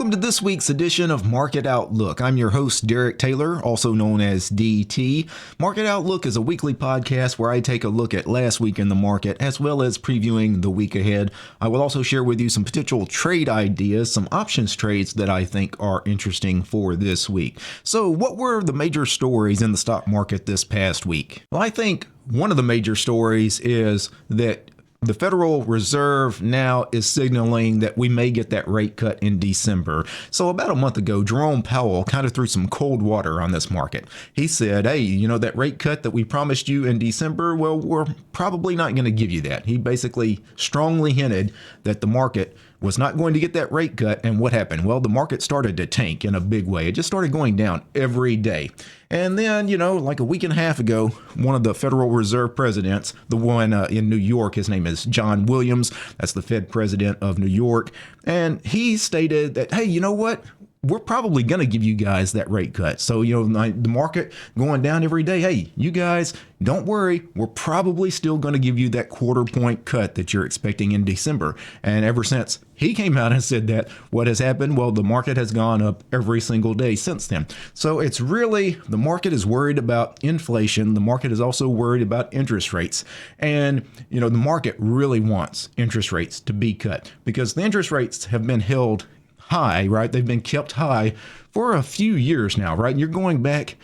Welcome to this week's edition of Market Outlook. I'm your host, Derek Taylor, also known as DT. Market Outlook is a weekly podcast where I take a look at last week in the market as well as previewing the week ahead. I will also share with you some potential trade ideas, some options trades that I think are interesting for this week. So what were the major stories in the stock market this past week? Well, I think one of the major stories is that the Federal Reserve now is signaling that we may get that rate cut in December. So about a month ago, Jerome Powell kind of threw some cold water on this market. He said, hey, you know, that rate cut that we promised you in December, well, we're probably not going to give you that. He basically strongly hinted that the market was not going to get that rate cut. And what happened? Well, the market started to tank in a big way. It just started going down every day. And then, you know, like a week and a half ago, one of the Federal Reserve presidents, the one in New York, his name is John Williams. That's the Fed president of New York. And he stated that, hey, you know what? We're probably going to give you guys that rate cut. So, you know, the market going down every day. Hey, you guys, don't worry. We're probably still going to give you that quarter-point cut that you're expecting in December. And ever since he came out and said that, what has happened? Well, the market has gone up every single day since then. So it's really, the market is worried about inflation. The market is also worried about interest rates. And, you know, the market really wants interest rates to be cut because the interest rates have been held high, right? They've been kept high for a few years now, right? You're going back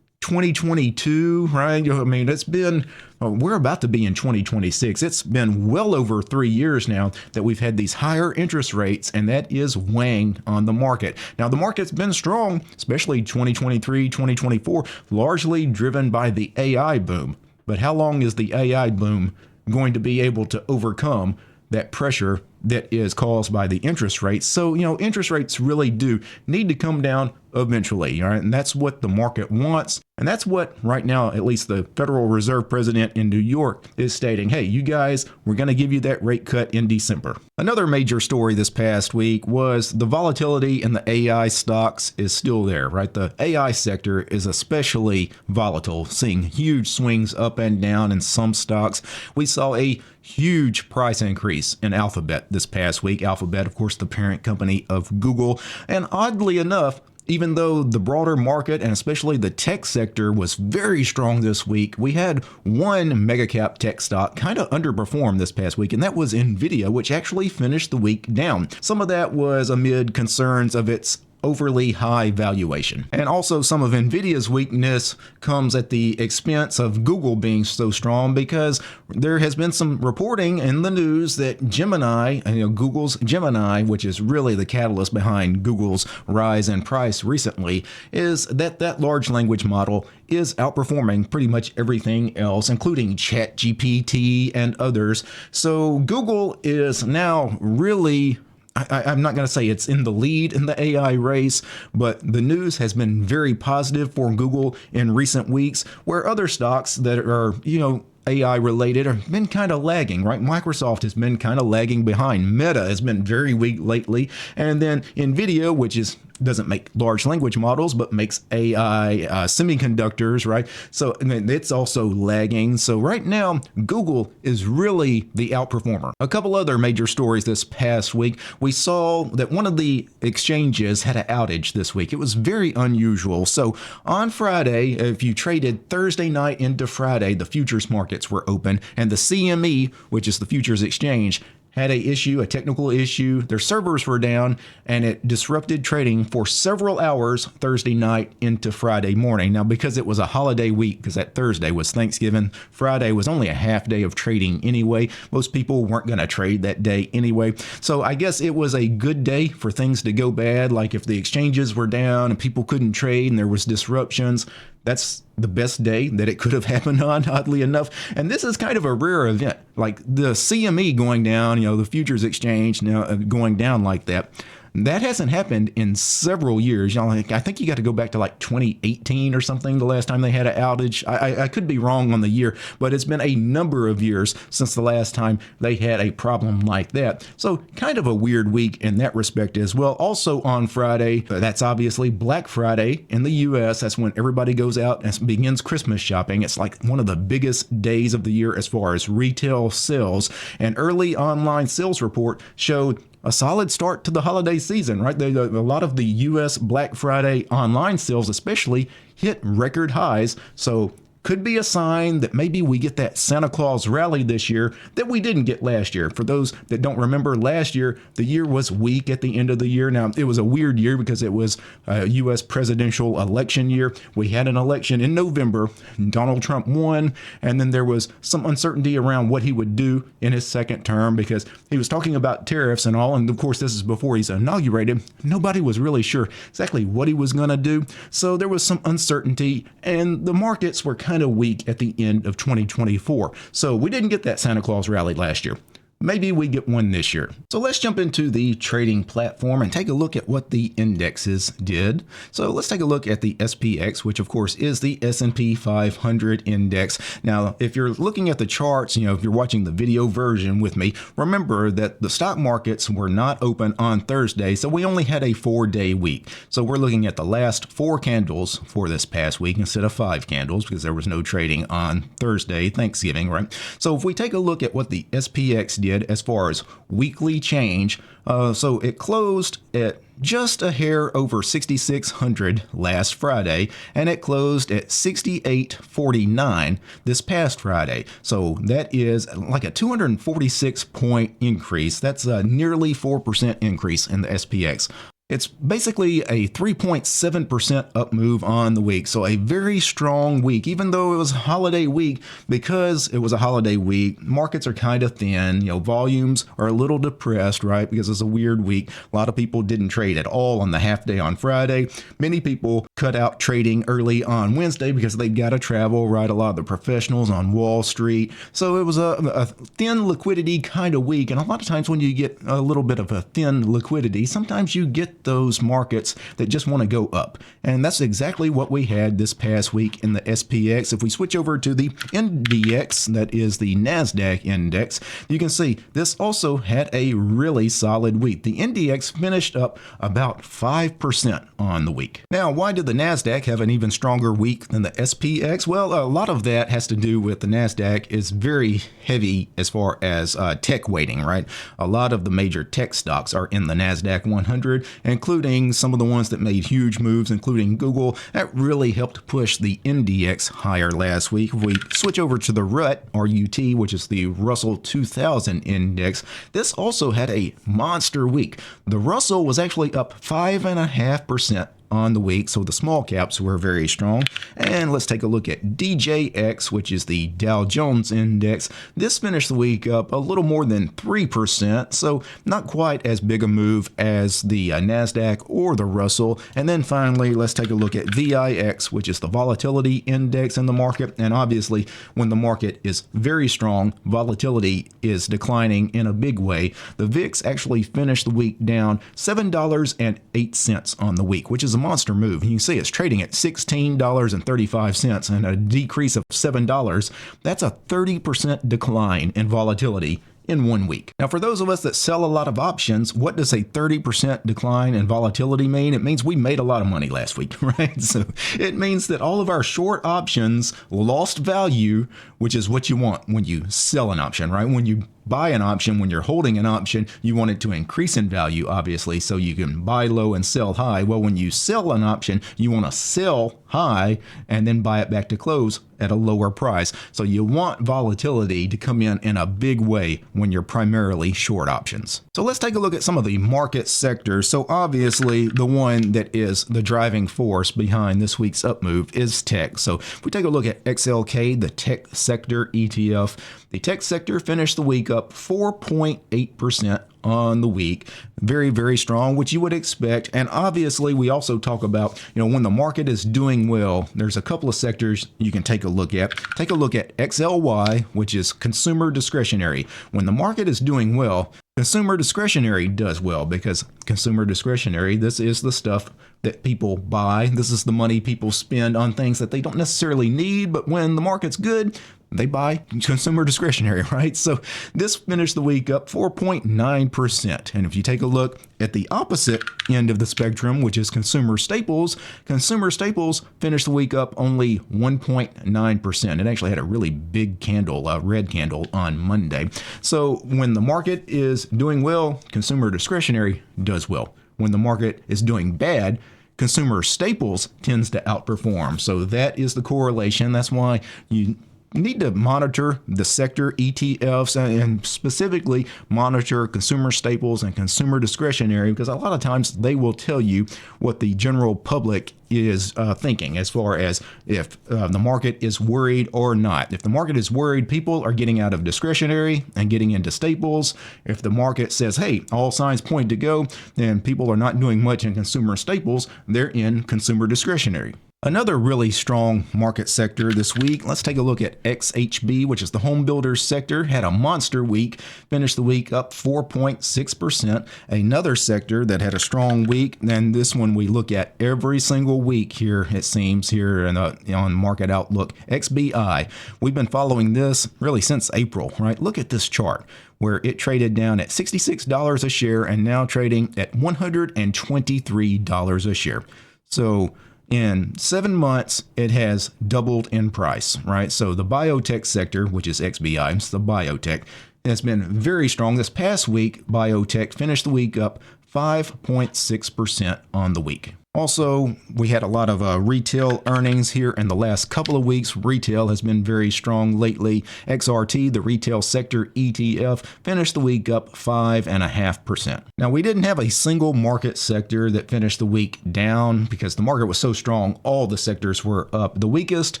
2022, right? I mean, it's been, we're about to be in 2026. It's been well over 3 years now that we've had these higher interest rates, and that is weighing on the market. Now, the market's been strong, especially 2023, 2024, largely driven by the AI boom. But how long is the AI boom going to be able to overcome that pressure that is caused by the interest rates? So, you know, interest rates really do need to come down eventually, all right? And that's what the market wants. And that's what right now, at least the Federal Reserve president in New York is stating, hey, you guys, we're going to give you that rate cut in December. Another major story this past week was the volatility in the AI stocks is still there, right? The AI sector is especially volatile, seeing huge swings up and down in some stocks. We saw a huge price increase in Alphabet this past week. Alphabet, of course, the parent company of Google. And oddly enough, even though the broader market and especially the tech sector was very strong this week, we had one mega cap tech stock kind of underperform this past week, and that was Nvidia, which actually finished the week down. Some of that was amid concerns of its overly high valuation. And also some of Nvidia's weakness comes at the expense of Google being so strong, because there has been some reporting in the news that Gemini, you know, Google's Gemini, which is really the catalyst behind Google's rise in price recently, is that that large language model is outperforming pretty much everything else, including ChatGPT and others. So Google is now really, I'm not going to say it's in the lead in the AI race, but the news has been very positive for Google in recent weeks, where other stocks that are, you know, AI related have been kind of lagging, right? Microsoft has been kind of lagging behind. Meta has been very weak lately. And then Nvidia, which doesn't make large language models, but makes AI semiconductors, right? So it's also lagging. So right now, Google is really the outperformer. A couple other major stories this past week. We saw that one of the exchanges had an outage this week. It was very unusual. So on Friday, if you traded Thursday night into Friday, the futures markets were open, and the CME, which is the futures exchange, had a technical issue. Their servers were down, and it disrupted trading for several hours Thursday night into Friday morning. Now, because it was a holiday week, because that Thursday was Thanksgiving, Friday was only a half day of trading anyway. Most people weren't going to trade that day anyway. So I guess it was a good day for things to go bad. Like if the exchanges were down and people couldn't trade and there was disruptions, that's the best day that it could have happened on, oddly enough. And this is kind of a rare event, like the CME going down, you know, the futures exchange now going down like that. That hasn't happened in several years. You know, like, I think you got to go back to like 2018 or something, the last time they had an outage. I could be wrong on the year, but it's been a number of years since the last time they had a problem like that. So kind of a weird week in that respect as well. Also on Friday, that's obviously Black Friday in the US. That's when everybody goes out and begins Christmas shopping. It's like one of the biggest days of the year as far as retail sales. An early online sales report showed a solid start to the holiday season, right? A lot of the U.S. Black Friday online sales especially hit record highs. So could be a sign that maybe we get that Santa Claus rally this year that we didn't get last year. For those that don't remember, last year, the year was weak at the end of the year. Now, it was a weird year because it was a U.S. presidential election year. We had an election in November. Donald Trump won, and then there was some uncertainty around what he would do in his second term because he was talking about tariffs and all. And of course, this is before he's inaugurated. Nobody was really sure exactly what he was going to do. So there was some uncertainty, and the markets were kind of weak at the end of 2024. So we didn't get that Santa Claus rally last year. Maybe we get one this year. So let's jump into the trading platform and take a look at what the indexes did. So let's take a look at the SPX, which of course is the S&P 500 index. Now, if you're looking at the charts, if you're watching the video version with me, remember that the stock markets were not open on Thursday, so we only had a 4-day week. So we're looking at the last 4 candles for this past week instead of 5 candles because there was no trading on Thursday, Thanksgiving, right? So if we take a look at what the SPX did as far as weekly change, so it closed at just a hair over 6,600 last Friday, and it closed at 6,849 this past Friday. So that is like a 246 point increase. That's a nearly 4% increase in the SPX. It's basically a 3.7% up move on the week. So a very strong week, even though it was a holiday week. Because it was a holiday week, markets are kind of thin. Volumes are a little depressed, right? Because it's a weird week. A lot of people didn't trade at all on the half day on Friday. Many people cut out trading early on Wednesday because they've got to travel, right? A lot of the professionals on Wall Street. So it was a thin liquidity kind of week. And a lot of times when you get a little bit of a thin liquidity, sometimes you get those markets that just want to go up. And that's exactly what we had this past week in the SPX. If we switch over to the NDX, that is the NASDAQ index, you can see this also had a really solid week. The NDX finished up about 5% on the week. Now, why did the NASDAQ have an even stronger week than the SPX? Well, a lot of that has to do with the NASDAQ is very heavy as far as tech weighting, right? A lot of the major tech stocks are in the NASDAQ 100, including some of the ones that made huge moves, including Google. That really helped push the NDX higher last week. If we switch over to the RUT, R-U-T, which is the Russell 2000 index, this also had a monster week. The Russell was actually up 5.5% on the week, so the small caps were very strong. And let's take a look at DJX, which is the Dow Jones Index. This finished the week up a little more than 3%, so not quite as big a move as the NASDAQ or the Russell. And then finally, let's take a look at VIX, which is the Volatility Index in the market. And obviously, when the market is very strong, volatility is declining in a big way. The VIX actually finished the week down $7.08 on the week, which is a monster move. You can see it's trading at $16.35 and a decrease of $7. That's a 30% decline in volatility in 1 week. Now, for those of us that sell a lot of options, what does a 30% decline in volatility mean? It means we made a lot of money last week, right? So it means that all of our short options lost value, which is what you want when you sell an option, right? When you buy an option, when you're holding an option, you want it to increase in value, obviously, so you can buy low and sell high. Well, when you sell an option, you want to sell high and then buy it back to close at a lower price. So you want volatility to come in a big way when you're primarily short options. So let's take a look at some of the market sectors. So obviously the one that is the driving force behind this week's up move is tech. So if we take a look at XLK, the tech sector ETF, the tech sector finished the week up 4.8% on the week. Very, very strong, which you would expect. And obviously, we also talk about, when the market is doing well, there's a couple of sectors you can take a look at. Take a look at XLY, which is consumer discretionary. When the market is doing well, consumer discretionary does well, because consumer discretionary, this is the stuff that people buy. This is the money people spend on things that they don't necessarily need, but when the market's good, they buy consumer discretionary, right? So this finished the week up 4.9%. And if you take a look at the opposite end of the spectrum, which is consumer staples finished the week up only 1.9%. It actually had a really big candle, a red candle on Monday. So when the market is doing well, consumer discretionary does well. When the market is doing bad, consumer staples tends to outperform. So that is the correlation. That's why you need to monitor the sector ETFs and specifically monitor consumer staples and consumer discretionary, because a lot of times they will tell you what the general public is thinking as far as if the market is worried or not. If the market is worried, people are getting out of discretionary and getting into staples. If the market says, hey, all signs point to go, then people are not doing much in consumer staples, they're in consumer discretionary. Another really strong market sector this week, let's take a look at XHB, which is the home builders sector, had a monster week, finished the week up 4.6%. Another sector that had a strong week, and this one we look at every single week here, it seems, here on Market Outlook, XBI. We've been following this really since April, right? Look at this chart where it traded down at $66 a share and now trading at $123 a share. So in 7 months, it has doubled in price, right? So the biotech sector, which is XBI, it's the biotech, has been very strong. This past week, biotech finished the week up 5.6% on the week. Also, we had a lot of retail earnings here in the last couple of weeks. Retail has been very strong lately. XRT, the retail sector ETF, finished the week up 5.5%. Now, we didn't have a single market sector that finished the week down because the market was so strong. All the sectors were up. The weakest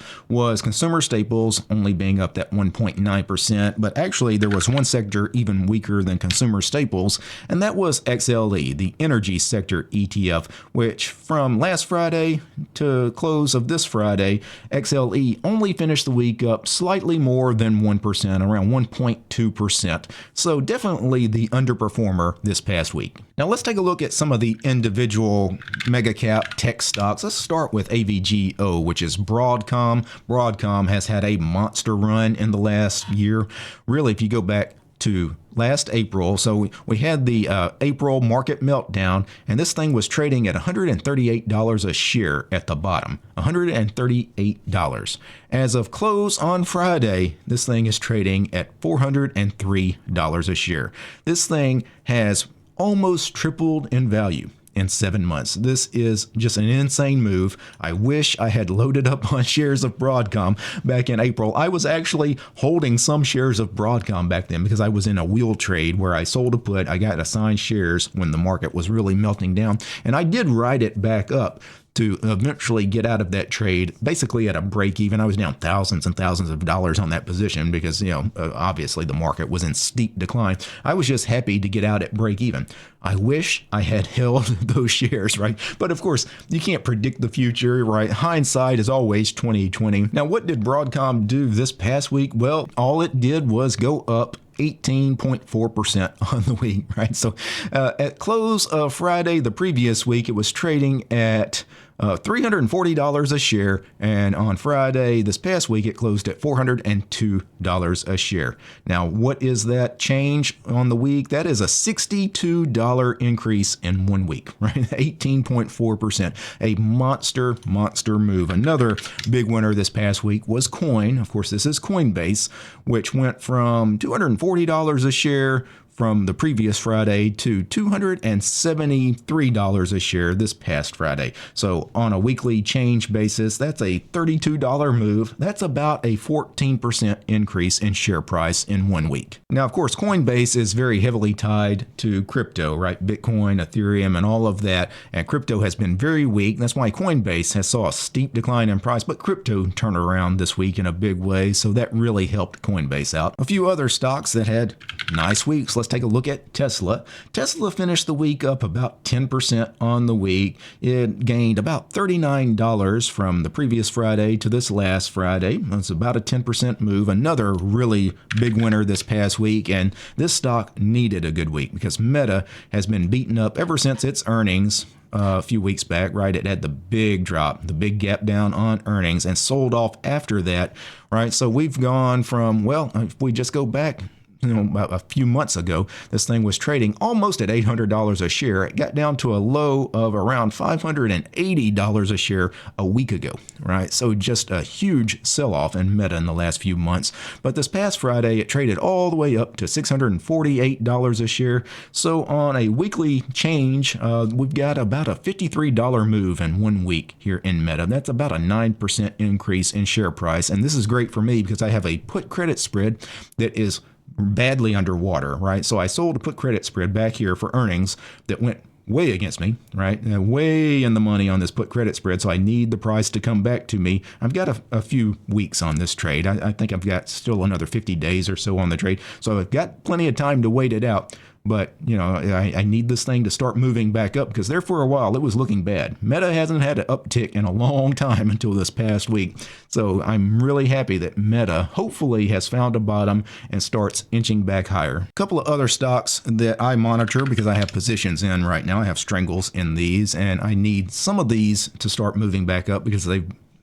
was consumer staples, only being up that 1.9%. But actually, there was one sector even weaker than consumer staples, and that was XLE, the energy sector ETF, which from last Friday to close of this Friday, XLE only finished the week up slightly more than 1%, around 1.2%. So definitely the underperformer this past week. Now let's take a look at some of the individual mega cap tech stocks. Let's start with AVGO, which is Broadcom. Broadcom has had a monster run in the last year. Really, if you go back to last April, so we had the April market meltdown, and this thing was trading at $138 a share at the bottom. $138. As of close on Friday, this thing is trading at $403 a share. This thing has almost tripled in value in 7 months. This is just an insane move. I wish I had loaded up on shares of Broadcom back in April. I was actually holding some shares of Broadcom back then because I was in a wheel trade where I sold a put. I got assigned shares when the market was really melting down, and I did ride it back up to eventually get out of that trade, basically at a break even. I was down thousands and thousands of dollars on that position because, obviously the market was in steep decline. I was just happy to get out at break even. I wish I had held those shares, right? But of course, you can't predict the future, right? Hindsight is always 20/20. Now, what did Broadcom do this past week? Well, all it did was go up 18.4% on the week, right? So at close of Friday, the previous week, it was trading at $340 a share, and on Friday this past week it closed at $402 a share. Now, what is that change on the week? That is a $62 increase in 1 week, right? 18.4%, a monster move. Another big winner this past week was Coin. Of course, this is Coinbase, which went from $240 a share from the previous Friday to $273 a share this past Friday. So on a weekly change basis, that's a $32 move. That's about a 14% increase in share price in 1 week. Now, of course, Coinbase is very heavily tied to crypto, right? Bitcoin, Ethereum, and all of that. And crypto has been very weak. That's why Coinbase has saw a steep decline in price, but crypto turned around this week in a big way. So that really helped Coinbase out. A few other stocks that had nice weeks. Let's let's take a look at Tesla. Tesla finished the week up about 10% on the week. It gained about $39 from the previous Friday to this last Friday. That's about a 10% move. Another really big winner this past week, and this stock needed a good week because Meta has been beaten up ever since its earnings a few weeks back, right? It had the big drop, the big gap down on earnings, and sold off after that, right? So we've gone from, well, if we just go back, about a few months ago, this thing was trading almost at $800 a share. It got down to a low of around $580 a share a week ago, right? So just a huge sell-off in Meta in the last few months. But this past Friday, it traded all the way up to $648 a share. So on a weekly change, we've got about a $53 move in 1 week here in Meta. That's about a 9% increase in share price. And this is great for me because I have a put credit spread that is badly underwater, right? So I sold a put credit spread back here for earnings that went way against me, right? Way in the money on this put credit spread. So I need the price to come back to me. I've got a few weeks on this trade. I think I've got still another 50 days or so on the trade. So I've got plenty of time to wait it out. But, I need this thing to start moving back up because there for a while it was looking bad. Meta hasn't had an uptick in a long time until this past week. So I'm really happy that Meta hopefully has found a bottom and starts inching back higher. A couple of other stocks that I monitor because I have positions in right now. I have strangles in these, and I need some of these to start moving back up because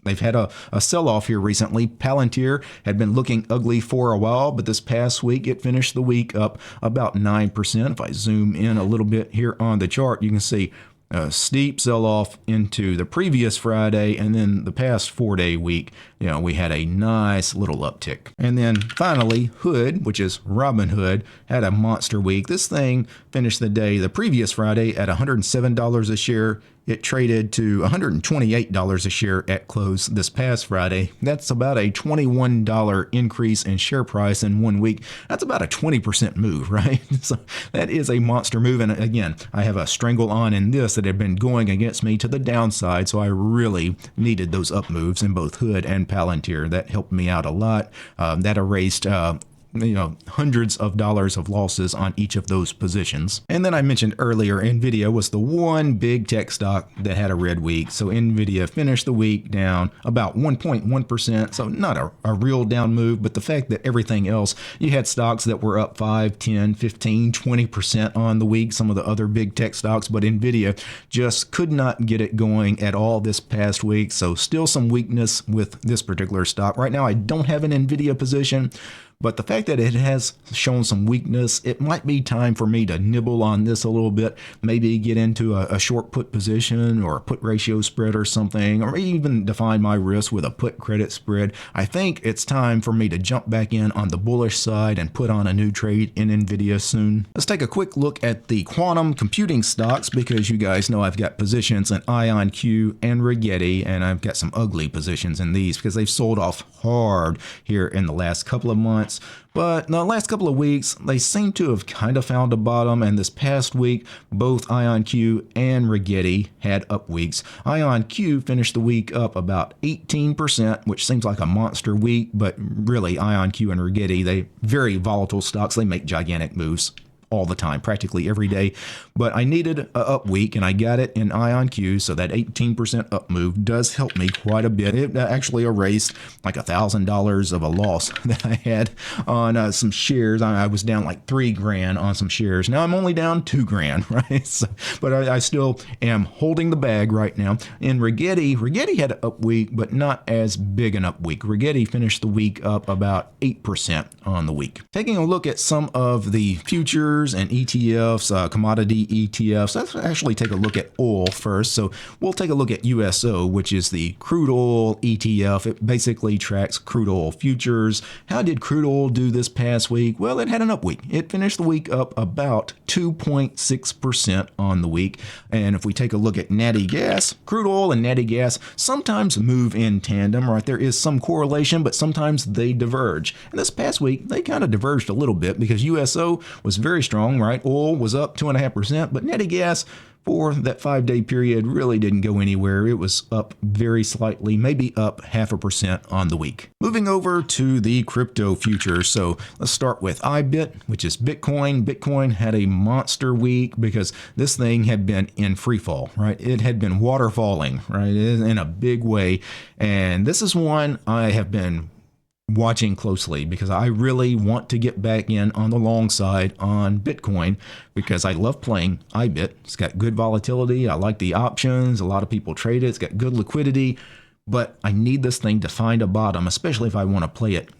They've had a sell-off here recently. Palantir had been looking ugly for a while, but this past week it finished the week up about 9%. If I zoom in a little bit here on the chart, you can see a steep sell-off into the previous Friday, and then the past 4-day week, we had a nice little uptick. And then finally, Hood, which is Robinhood, had a monster week. This thing finished the day the previous Friday at $107 a share. It traded to $128 a share at close this past Friday. That's about a $21 increase in share price in 1 week. That's about a 20% move, right? So that is a monster move. And again, I have a strangle on in this that had been going against me to the downside. So I really needed those up moves in both Hood and Palantir. That helped me out a lot. That erased hundreds of dollars of losses on each of those positions. And then I mentioned earlier, Nvidia was the one big tech stock that had a red week. So Nvidia finished the week down about 1.1%. So not a real down move, but the fact that everything else, you had stocks that were up 5, 10, 15, 20% on the week, some of the other big tech stocks, but Nvidia just could not get it going at all this past week. So still some weakness with this particular stock. Right now, I don't have an Nvidia position, but the fact that it has shown some weakness, it might be time for me to nibble on this a little bit, maybe get into a short put position or a put ratio spread or something, or even define my risk with a put credit spread. I think it's time for me to jump back in on the bullish side and put on a new trade in Nvidia soon. Let's take a quick look at the quantum computing stocks because you guys know I've got positions in IonQ and Rigetti, and I've got some ugly positions in these because they've sold off hard here in the last couple of months. But in the last couple of weeks, they seem to have kind of found a bottom, and this past week, both IonQ and Rigetti had up weeks. IonQ finished the week up about 18%, which seems like a monster week, but really IonQ and Rigetti, they very volatile stocks. They make gigantic moves all the time, practically every day. But I needed an up week, and I got it in IonQ, so that 18% up move does help me quite a bit. It actually erased like $1,000 of a loss that I had on some shares. I was down like $3,000 on some shares. Now I'm only down $2,000, right? So, but I still am holding the bag right now. In Rigetti had an up week, but not as big an up week. Rigetti finished the week up about 8% on the week. Taking a look at some of the futures and ETFs, commodity ETFs. Let's actually take a look at oil first. So we'll take a look at USO, which is the crude oil ETF. It basically tracks crude oil futures. How did crude oil do this past week? Well, it had an up week. It finished the week up about 2.6% on the week. And if we take a look at natty gas, crude oil and natty gas sometimes move in tandem, right? There is some correlation, but sometimes they diverge. And this past week, they kind of diverged a little bit because USO was very strong, right? Oil was up 2.5%, but natural gas for that 5-day period really didn't go anywhere. It was up very slightly, maybe up 0.5% on the week. Moving over to the crypto futures. So let's start with IBIT, which is Bitcoin. Bitcoin had a monster week because this thing had been in free fall, right? It had been waterfalling, right, in a big way. And this is one I have been watching closely because I really want to get back in on the long side on Bitcoin because I love playing IBIT. It's got good volatility. I like the options. A lot of people trade it. It's got good liquidity, but I need this thing to find a bottom, especially if I want to play it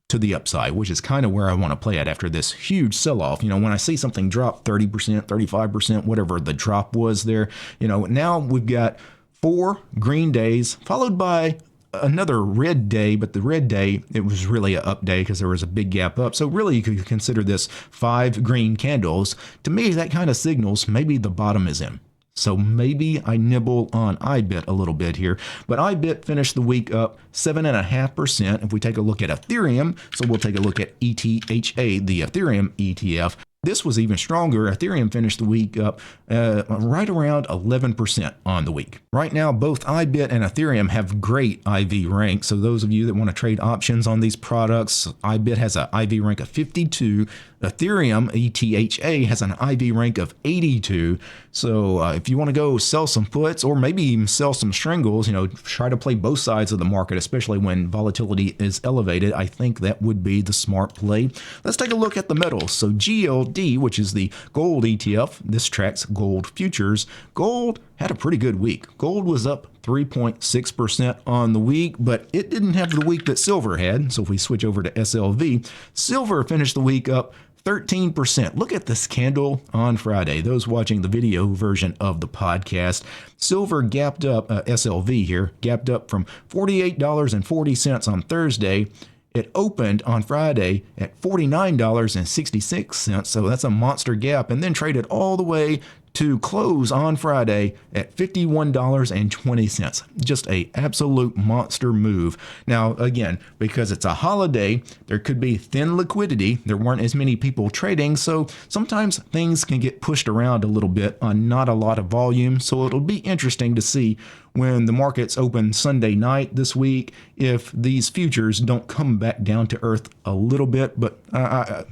to the upside, which is kind of where I want to play it after this huge sell-off. You know, when I see something drop 30%, 35%, whatever the drop was there, you know, now we've got 4 green days followed by another red day, but the red day, it was really an up day because there was a big gap up. So really you could consider this 5 green candles. To me, that kind of signals maybe the bottom is in. So maybe I nibble on IBIT a little bit here, but IBIT finished the week up 7.5%. If we take a look at Ethereum, so we'll take a look at ETHA, the Ethereum ETF. This was even stronger. Ethereum finished the week up right around 11% on the week. Right now, both IBIT and Ethereum have great IV ranks. So those of you that want to trade options on these products, IBIT has an IV rank of 52. Ethereum, ETHA, has an IV rank of 82. So if you want to go sell some puts or maybe even sell some strangles, you know, try to play both sides of the market, especially when volatility is elevated, I think that would be the smart play. Let's take a look at the metals. So GLD, which is the gold ETF, this tracks gold futures. Gold had a pretty good week. Gold was up 3.6% on the week, but it didn't have the week that silver had. So if we switch over to SLV, silver finished the week up 13%. Look at this candle on Friday. Those watching the video version of the podcast, silver gapped up, SLV here, gapped up from $48.40 on Thursday. It opened on Friday at $49.66, so that's a monster gap, and then traded all the way to close on Friday at $51.20. Just a absolute monster move. Now, again, because it's a holiday, there could be thin liquidity. There weren't as many people trading, so sometimes things can get pushed around a little bit on not a lot of volume. So it'll be interesting to see when the markets open Sunday night this week if these futures don't come back down to earth a little bit, but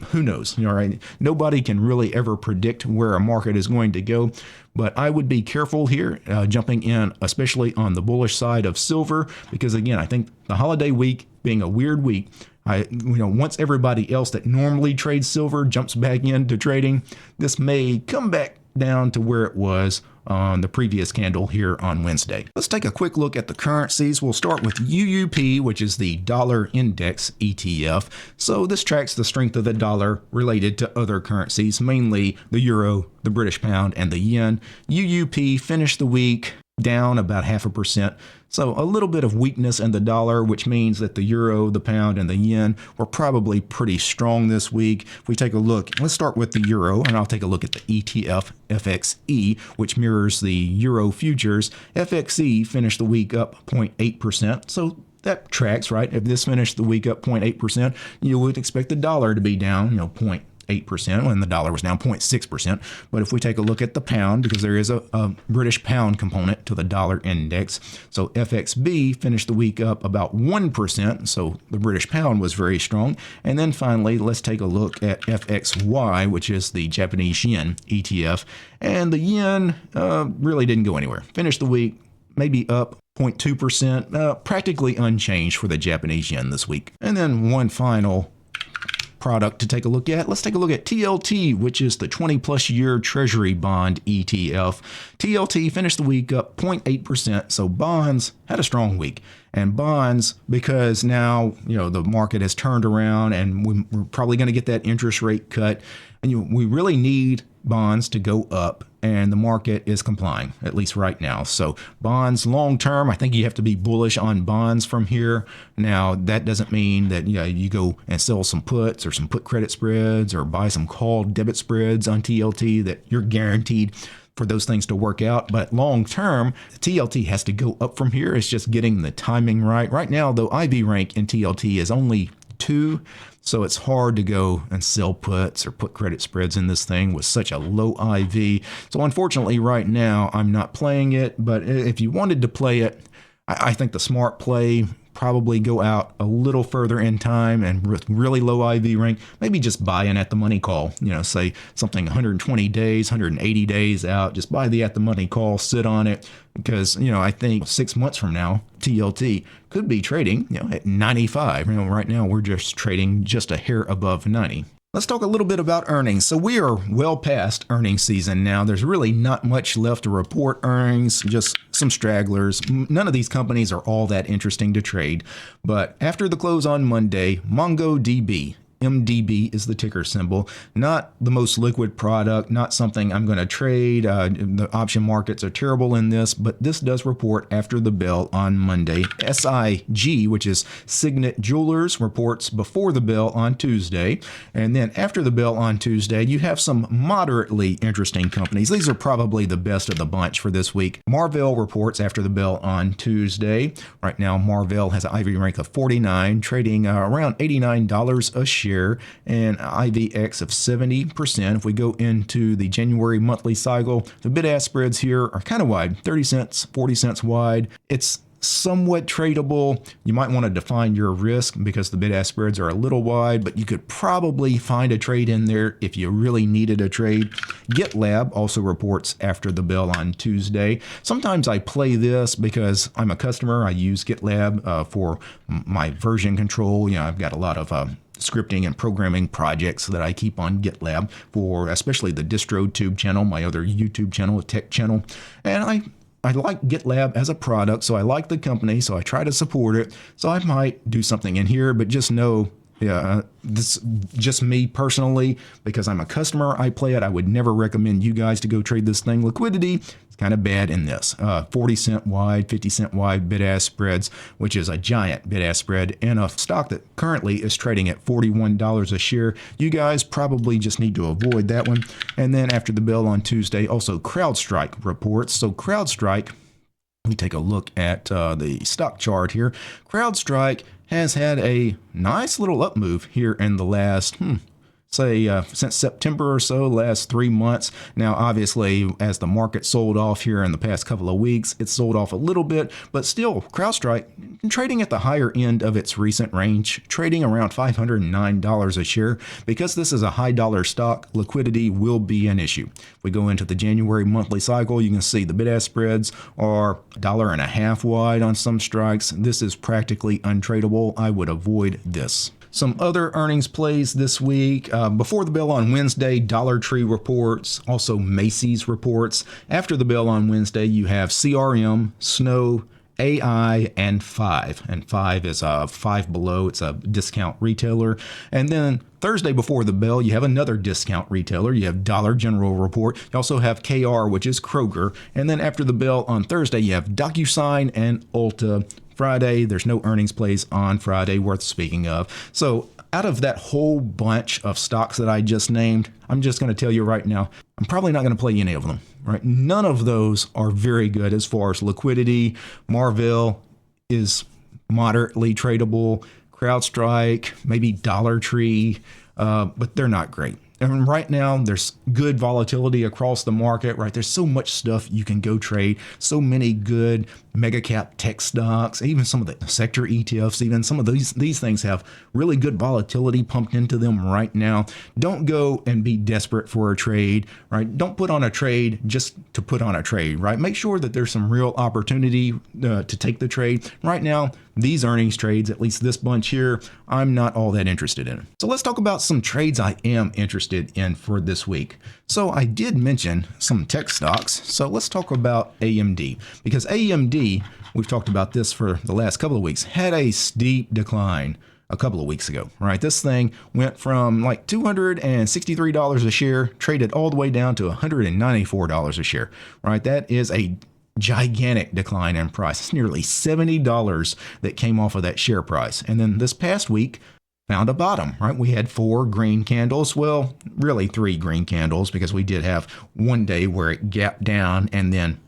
who knows? You know, right? Nobody can really ever predict where a market is going to go, but I would be careful here jumping in, especially on the bullish side of silver, because again, I think the holiday week being a weird week, once everybody else that normally trades silver jumps back into trading, this may come back down to where it was on the previous candle here on Wednesday. Let's take a quick look at the currencies. We'll start with UUP, which is the dollar index ETF. So this tracks the strength of the dollar related to other currencies, mainly the euro, the British pound, and the yen. UUP finished the week down about 0.5%. So a little bit of weakness in the dollar, which means that the euro, the pound, and the yen were probably pretty strong this week. If we take a look, let's start with the euro, and I'll take a look at the ETF FXE, which mirrors the euro futures. FXE finished the week up 0.8%. So that tracks, right? If this finished the week up 0.8%, you would expect the dollar to be down, 0.8% when the dollar was down 0.6%. But if we take a look at the pound, because there is a British pound component to the dollar index, so FXB finished the week up about 1%. So the British pound was very strong. And then finally, let's take a look at FXY, which is the Japanese yen ETF. And the yen really didn't go anywhere. Finished the week maybe up 0.2%, practically unchanged for the Japanese yen this week. And then one final product to take a look at. Let's take a look at TLT, which is the 20-plus year Treasury bond ETF. TLT finished the week up 0.8%, so bonds had a strong week. And bonds, because now the market has turned around and we're probably going to get that interest rate cut, and we really need bonds to go up, and the market is complying, at least right now. So bonds long term, I think you have to be bullish on bonds from here. Now, that doesn't mean that you go and sell some puts or some put credit spreads or buy some call debit spreads on TLT that you're guaranteed for those things to work out. But long term, TLT has to go up from here. It's just getting the timing right. Right now, though, IV rank in TLT is only 2. So it's hard to go and sell puts or put credit spreads in this thing with such a low IV. So unfortunately right now I'm not playing it, but if you wanted to play it, I think the smart play, probably go out a little further in time and with really low IV rank, maybe just buy an at the money call, say something 120 days, 180 days out, just buy the at the money call, sit on it, because, I think 6 months from now, TLT could be trading, at 95. Right now we're just trading just a hair above 90. Let's talk a little bit about earnings. So we are well past earnings season now. There's really not much left to report earnings, just some stragglers. None of these companies are all that interesting to trade. But after the close on Monday, MongoDB, MDB is the ticker symbol, not the most liquid product, not something I'm going to trade. The option markets are terrible in this, but this does report after the bell on Monday. SIG, which is Signet Jewelers, reports before the bell on Tuesday. And then after the bell on Tuesday, you have some moderately interesting companies. These are probably the best of the bunch for this week. Marvell reports after the bell on Tuesday. Right now, Marvell has an IV rank of 49, trading around $89 a share. And IVX of 70%. If we go into the January monthly cycle, the bid-ask spreads here are kind of wide, 30 cents, 40 cents wide. It's somewhat tradable. You might want to define your risk because the bid-ask spreads are a little wide, but you could probably find a trade in there if you really needed a trade. GitLab also reports after the bell on Tuesday. Sometimes I play this because I'm a customer. I use GitLab for my version control. I've got a lot of scripting and programming projects that I keep on GitLab for especially the DistroTube channel, my other YouTube channel, a tech channel. And I like GitLab as a product, so I like the company, so I try to support it. So I might do something in here, but just know, this just me personally, because I'm a customer, I play it. I would never recommend you guys to go trade this thing. Liquidity is kind of bad in this. 40 cent wide, 50 cent wide bid-ask spreads, which is a giant bid-ask spread in a stock that currently is trading at $41 a share. You guys probably just need to avoid that one. And then after the bell on Tuesday, also CrowdStrike reports. So CrowdStrike, let me take a look at the stock chart here. CrowdStrike has had a nice little up move here in the last, since September or so, last 3 months. Now, obviously, as the market sold off here in the past couple of weeks, it sold off a little bit, but still, CrowdStrike trading at the higher end of its recent range, trading around $509 a share. Because this is a high dollar stock, liquidity will be an issue. If we go into the January monthly cycle, you can see the bid-ask spreads are $1.50 wide on some strikes. This is practically untradeable. I would avoid this. Some other earnings plays this week. Before the bell on Wednesday, Dollar Tree reports, also Macy's reports. After the bell on Wednesday, you have CRM, Snow, AI, and Five. And Five is Five Below. It's a discount retailer. And then Thursday before the bell, you have another discount retailer. You have Dollar General report. You also have KR, which is Kroger. And then after the bell on Thursday, you have DocuSign and Ulta. Friday, there's no earnings plays on Friday worth speaking of. So out of that whole bunch of stocks that I just named, I'm just going to tell you right now, I'm probably not going to play any of them. Right? None of those are very good as far as liquidity. Marvell is moderately tradable. CrowdStrike, maybe Dollar Tree, but they're not great. And right now, there's good volatility across the market, right? There's so much stuff you can go trade, so many good mega cap tech stocks, even some of the sector ETFs, even some of these things have really good volatility pumped into them right now. Don't go and be desperate for a trade, right? Don't put on a trade just to put on a trade, right? Make sure that there's some real opportunity to take the trade. Right now, these earnings trades, at least this bunch here, I'm not all that interested in. So let's talk about some trades I am interested in for this week. So I did mention some tech stocks. So let's talk about AMD, because AMD, we've talked about this for the last couple of weeks, had a steep decline a couple of weeks ago, right? This thing went from like $263 a share, traded all the way down to $194 a share, right? That is a gigantic decline in price. It's nearly $70 that came off of that share price. And then this past week found a bottom, right? We had 4 green candles. Well, really 3 green candles, because we did have one day where it gapped down and then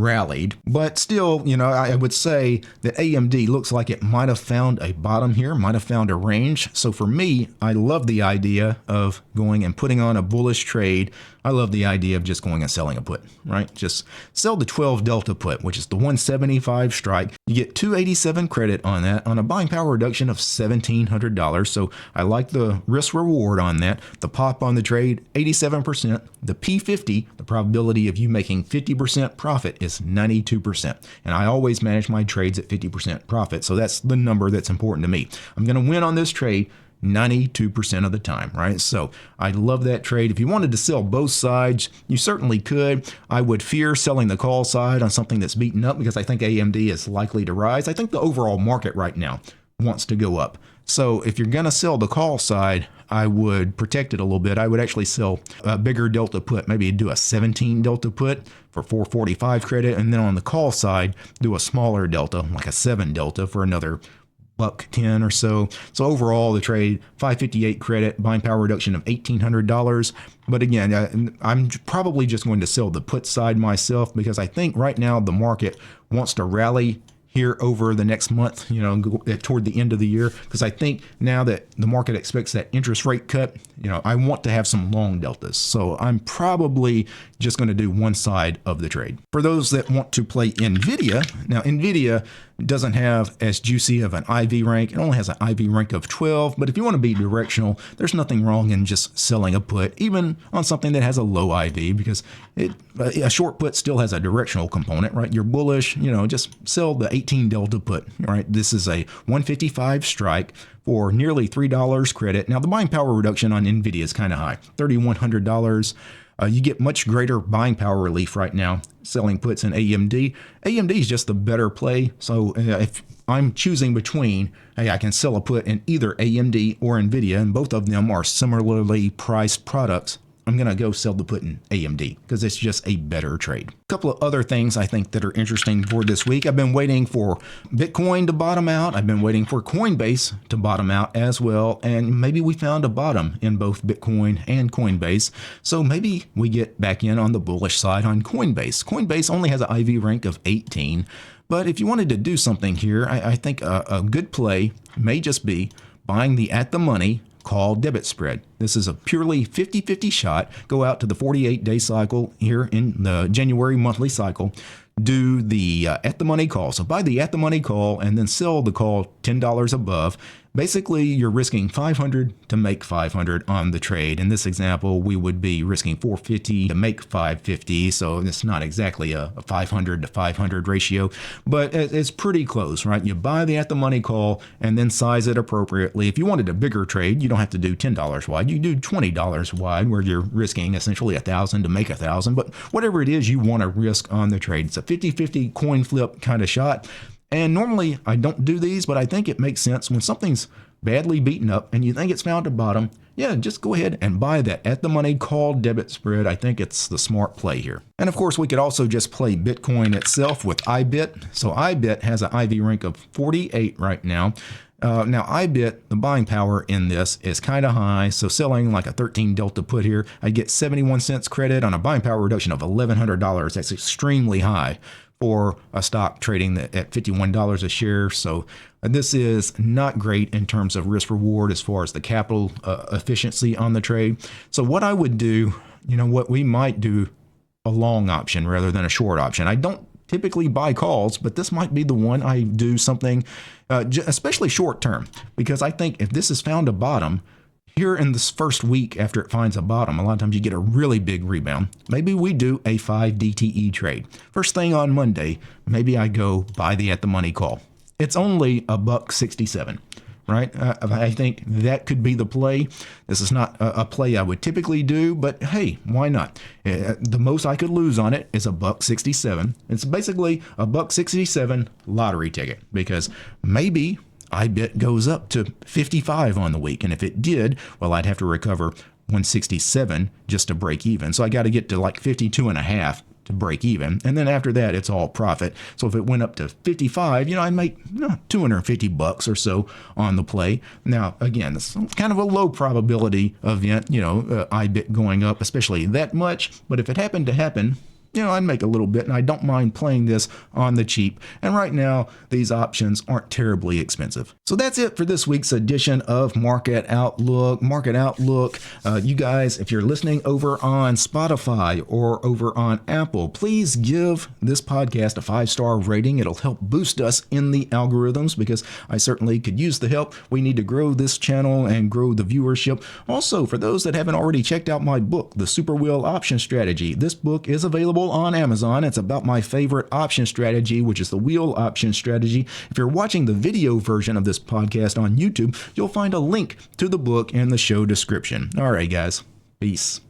rallied. But still, I would say that AMD looks like it might have found a bottom here, might have found a range. So for me, I love the idea of going and putting on a bullish trade. I love the idea of just going and selling a put, right? Just sell the 12 delta put, which is the 175 strike. You get 287 credit on that on a buying power reduction of $1,700. So I like the risk reward on that. The pop on the trade, 87%. The P50, the probability of you making 50% profit, is 92%. And I always manage my trades at 50% profit. So that's the number that's important to me. I'm going to win on this trade 92% of the time, right? So I love that trade. If you wanted to sell both sides, you certainly could. I would fear selling the call side on something that's beaten up because I think AMD is likely to rise. I think the overall market right now wants to go up. So if you're going to sell the call side, I would protect it a little bit. I would actually sell a bigger delta put, maybe do a 17 delta put for 445 credit. And then on the call side, do a smaller delta, like a 7 delta for another $1.10 or so. So overall, the trade, 558 credit, buying power reduction of $1,800. But again, I'm probably just going to sell the put side myself because I think right now the market wants to rally here over the next month, toward the end of the year, because I think now that the market expects that interest rate cut, I want to have some long deltas. So I'm probably just going to do one side of the trade. For those that want to play NVIDIA, now NVIDIA doesn't have as juicy of an IV rank. It only has an IV rank of 12, but if you want to be directional, there's nothing wrong in just selling a put, even on something that has a low IV, because a short put still has a directional component, right? You're bullish, just sell the 18 delta put, right? This is a 155 strike for nearly $3 credit. Now, the buying power reduction on NVIDIA is kind of high, $3,100. You get much greater buying power relief right now selling puts in AMD. AMD is just the better play. So if I'm choosing between, hey, I can sell a put in either AMD or NVIDIA, and both of them are similarly priced products, I'm going to go sell the put in AMD because it's just a better trade. A couple of other things I think that are interesting for this week. I've been waiting for Bitcoin to bottom out. I've been waiting for Coinbase to bottom out as well. And maybe we found a bottom in both Bitcoin and Coinbase. So maybe we get back in on the bullish side on Coinbase. Coinbase only has an IV rank of 18. But if you wanted to do something here, I think a good play may just be buying the at the money call debit spread. This is a purely 50-50 shot. Go out to the 48-day cycle here in the January monthly cycle. Do the at the money call. So buy the at the money call and then sell the call $10 above. Basically, you're risking $500 to make $500 on the trade. In this example, we would be risking $450 to make $550. So it's not exactly a 500 to 500 ratio, but it's pretty close, right? You buy the at the money call and then size it appropriately. If you wanted a bigger trade, you don't have to do $10 wide. You do $20 wide, where you're risking essentially $1,000 to make $1,000. But whatever it is you want to risk on the trade, it's a 50-50 coin flip kind of shot. And normally I don't do these, but I think it makes sense when something's badly beaten up and you think it's found a bottom. Yeah, just go ahead and buy that at the money call debit spread. I think it's the smart play here. And of course, we could also just play Bitcoin itself with IBIT. So IBIT has an IV rank of 48 right now. Now, IBIT, the buying power in this is kind of high, so selling like a 13 delta put here, I get 71 cents credit on a buying power reduction of $1,100. That's extremely high for a stock trading at $51 a share. So this is not great in terms of risk reward as far as the capital efficiency on the trade. So what I would do, what we might do, a long option rather than a short option. I don't typically buy calls, but this might be the one I do something, especially short term, because I think if this has found a bottom here in this first week after it finds a bottom, a lot of times you get a really big rebound. Maybe we do a 5 DTE trade. First thing on Monday, maybe I go buy the at the money call. It's only $1.67. Right? I think that could be the play. This is not a play I would typically do, but hey, why not? The most I could lose on it is $1.67. It's basically a $1.67 lottery ticket, because maybe IBIT goes up to 55 on the week. And if it did, well, I'd have to recover 167 just to break even. So I got to get to like 52.5 to break even. And then after that, it's all profit. So if it went up to 55, I make $250 or so on the play. Now, again, this is kind of a low probability event, IBIT going up, especially that much. But if it happened to happen, I'd make a little bit, and I don't mind playing this on the cheap. And right now, these options aren't terribly expensive. So that's it for this week's edition of Market Outlook. Market Outlook, you guys, if you're listening over on Spotify or over on Apple, please give this podcast a 5-star rating. It'll help boost us in the algorithms because I certainly could use the help. We need to grow this channel and grow the viewership. Also, for those that haven't already checked out my book, The Super Wheel Option Strategy, this book is available on Amazon. It's about my favorite option strategy, which is the wheel option strategy. If you're watching the video version of this podcast on YouTube, you'll find a link to the book in the show description. All right, guys. Peace.